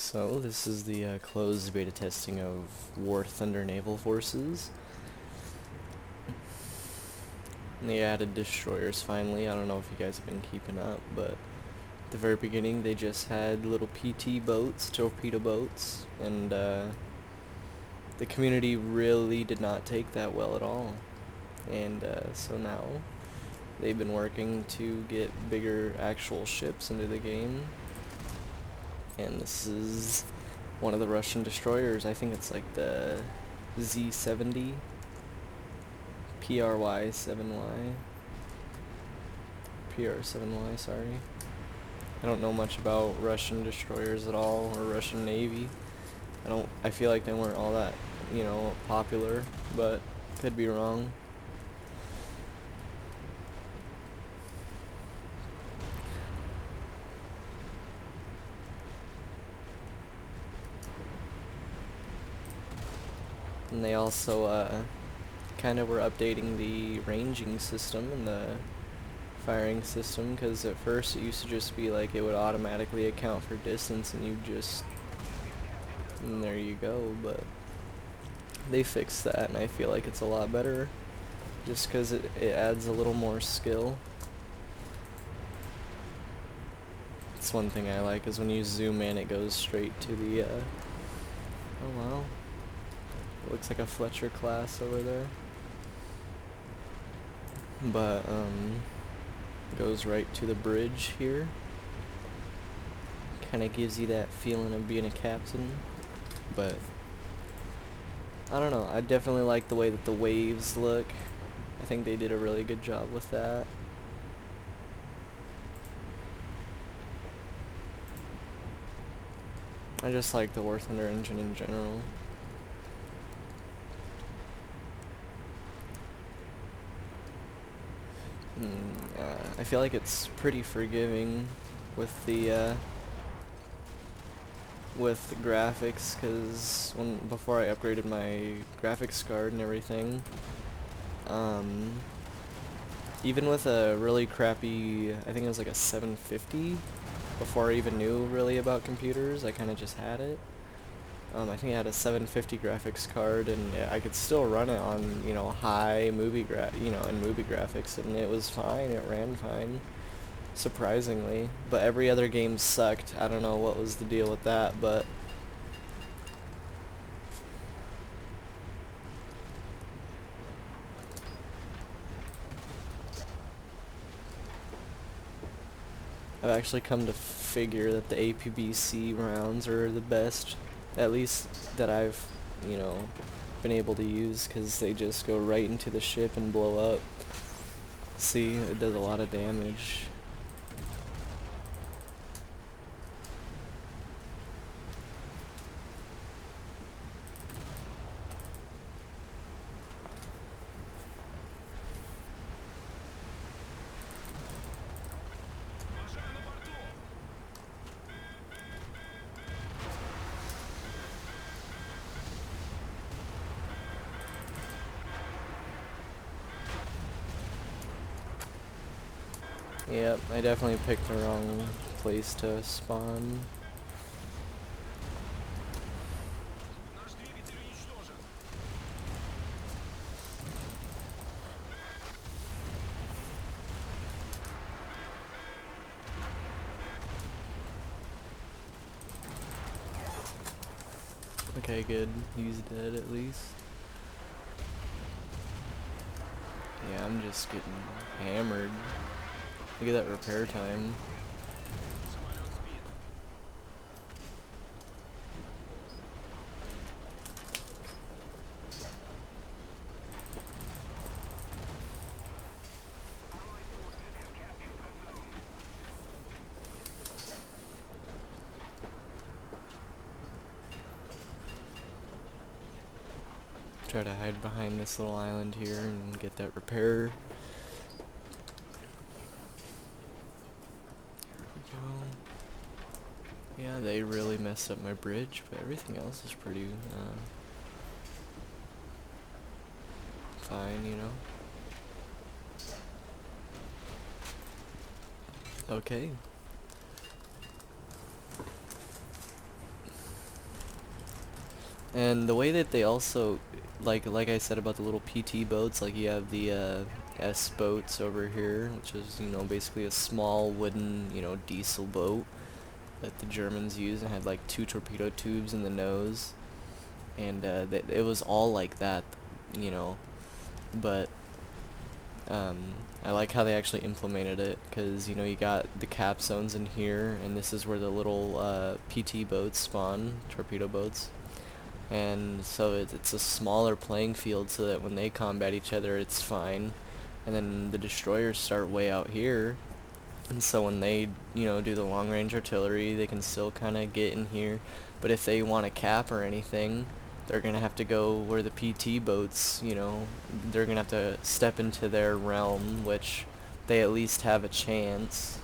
So this is the closed beta testing of War Thunder Naval Forces. And they added destroyers finally. I don't know if you guys have been keeping up, but at the very beginning they just had little PT boats, torpedo boats, and the community really did not take that well at all. And so now they've been working to get bigger actual ships into the game. And this is one of the Russian destroyers. I think it's like the Z-70 PRY-7Y. PR-7Y, sorry. I don't know much about Russian destroyers at all, or Russian Navy. I feel like they weren't all that, popular, but could be wrong. And they also kind of were updating the ranging system and the firing system, because at first it used to just be like it would automatically account for distance and there you go, but they fixed that and I feel like it's a lot better just because it adds a little more skill. It's one thing I like is when you zoom in it goes straight to the oh wow, it looks like a Fletcher class over there, but goes right to the bridge here. Kind of gives you that feeling of being a captain, but I don't know, I definitely like the way that the waves look. I think they did a really good job with that. I just like the War Thunder engine in general. I feel like it's pretty forgiving with the graphics, because before I upgraded my graphics card and everything, even with a really crappy, I think it was like a 750, before I even knew really about computers, I kind of just had it. I think I had a 750 graphics card, and I could still run it on, high movie graphics, and it was fine. It ran fine, surprisingly. But every other game sucked. I don't know what was the deal with that, but I've actually come to figure that the APBC rounds are the best, at least that I've, been able to use, because they just go right into the ship and blow up. See, it does a lot of damage. Yep, I definitely picked the wrong place to spawn. Okay, good. He's dead at least. Yeah, I'm just getting hammered. Look at that repair time. Try to hide behind this little island here and get that repair. Yeah, they really messed up my bridge, but everything else is pretty fine, Okay. And the way that they also, like I said about the little PT boats, like you have the S boats over here, which is, you know, basically a small wooden, you know, diesel boat that the Germans use, and had like 2 torpedo tubes in the nose, and it was all like that, you know. But I like how they actually implemented it, because, you know, you got the cap zones in here, and this is where the little PT boats spawn, torpedo boats. And so it's a smaller playing field, so that when they combat each other, it's fine. And then the destroyers start way out here, and so when they, you know, do the long-range artillery, they can still kind of get in here. But if they want to cap or anything, they're going to have to go where the PT boats, you know, they're going to have to step into their realm, which they at least have a chance.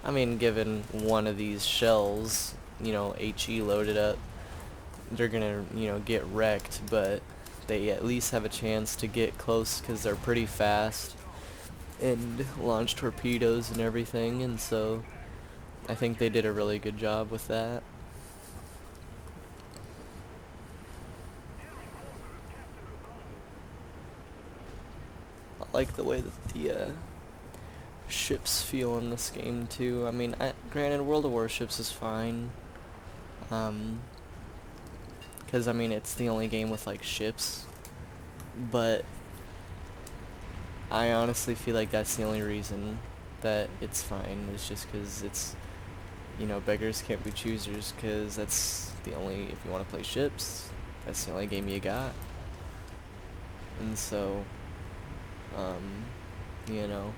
I mean, given one of these shells, you know, HE loaded up, they're gonna, you know, get wrecked, but they at least have a chance to get close, because they're pretty fast and launch torpedoes and everything, and so I think they did a really good job with that. I like the way that the ships feel in this game too. I mean, granted, World of Warships is fine, because I mean, it's the only game with like ships, but I honestly feel like that's the only reason that it's fine, is just because it's, you know, beggars can't be choosers, because that's the only, if you want to play ships, that's the only game you got. And so, you know,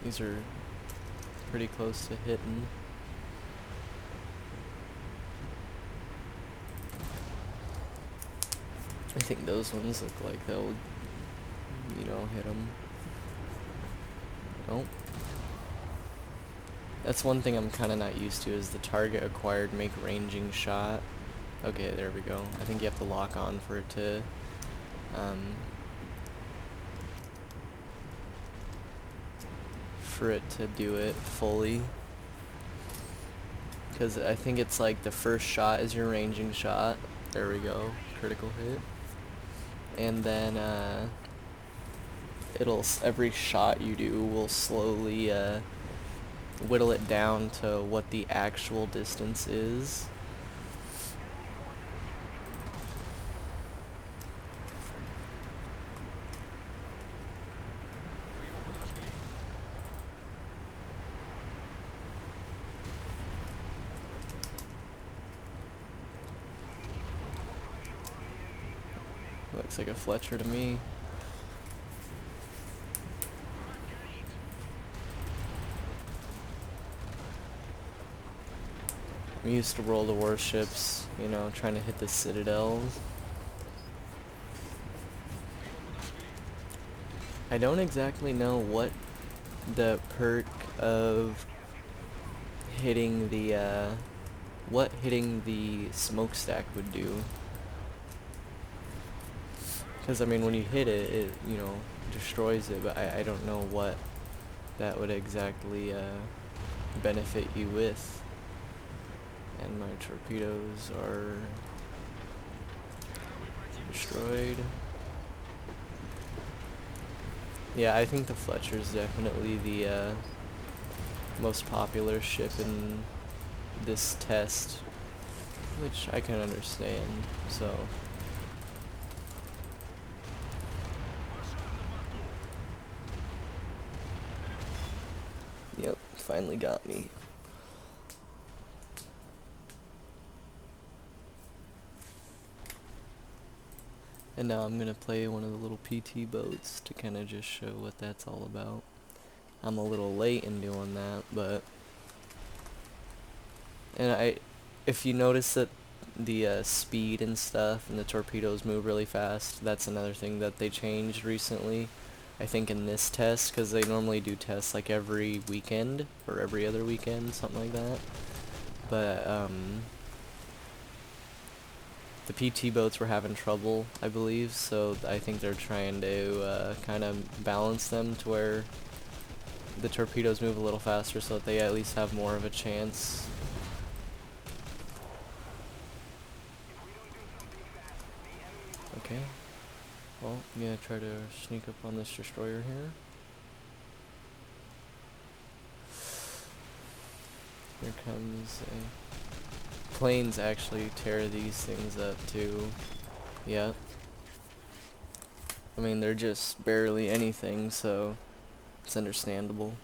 these are pretty close to hitting. I think those ones look like they'll, you know, hit them. Nope. That's one thing I'm kind of not used to, is the target acquired make ranging shot. Okay, there we go. I think you have to lock on for it to, do it fully. Because I think it's like the first shot is your ranging shot. There we go. Critical hit. And then, every shot you do will slowly, whittle it down to what the actual distance is. Looks like a Fletcher to me. I'm used to World of Warships, you know, trying to hit the citadels. I don't exactly know what the perk of hitting the, what hitting the smokestack would do. Because, I mean, when you hit it, it, you know, destroys it, but I don't know what that would exactly benefit you with. And my torpedoes are destroyed. Yeah, I think the Fletcher is definitely the most popular ship in this test, which I can understand, so. Yep, finally got me. And now I'm gonna play one of the little PT boats to kind of just show what that's all about. I'm a little late in doing that, but... And if you notice that the speed and stuff and the torpedoes move really fast, that's another thing that they changed recently. I think in this test, because they normally do tests like every weekend, or every other weekend, something like that. But, the PT boats were having trouble, I believe, so I think they're trying to kind of balance them to where the torpedoes move a little faster so that they at least have more of a chance. Okay. Well, I'm gonna try to sneak up on this destroyer here. Here comes a... Planes actually tear these things up too. Yeah. I mean, they're just barely anything, so it's understandable.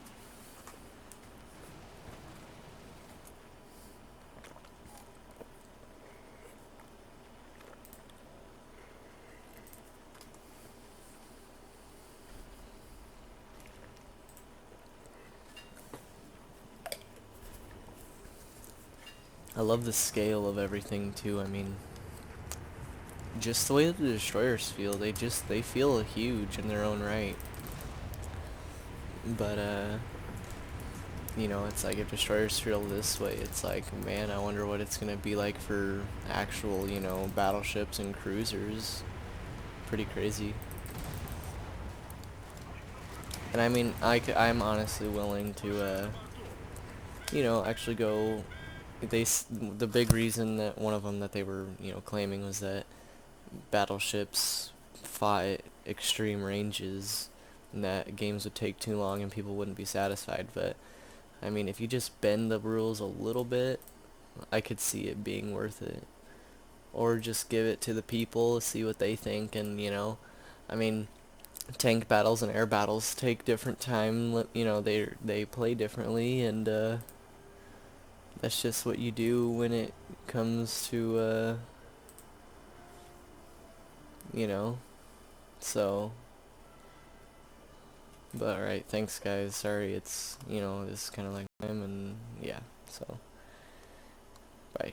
I love the scale of everything too. I mean, just the way that the destroyers feel, they feel huge in their own right. But you know, it's like if destroyers feel this way, it's like, man, I wonder what it's gonna be like for actual, you know, battleships and cruisers. Pretty crazy. And I mean, I'm honestly willing to, you know, actually go. The big reason that one of them that they were, you know, claiming was that battleships fought extreme ranges, and that games would take too long and people wouldn't be satisfied. But I mean, if you just bend the rules a little bit, I could see it being worth it. Or just give it to the people, see what they think, and you know, I mean, tank battles and air battles take different time. You know, they play differently, and that's just what you do when it comes to you know. So, but alright, thanks guys. Sorry, it's, you know, it's kind of like time, and yeah. So, bye.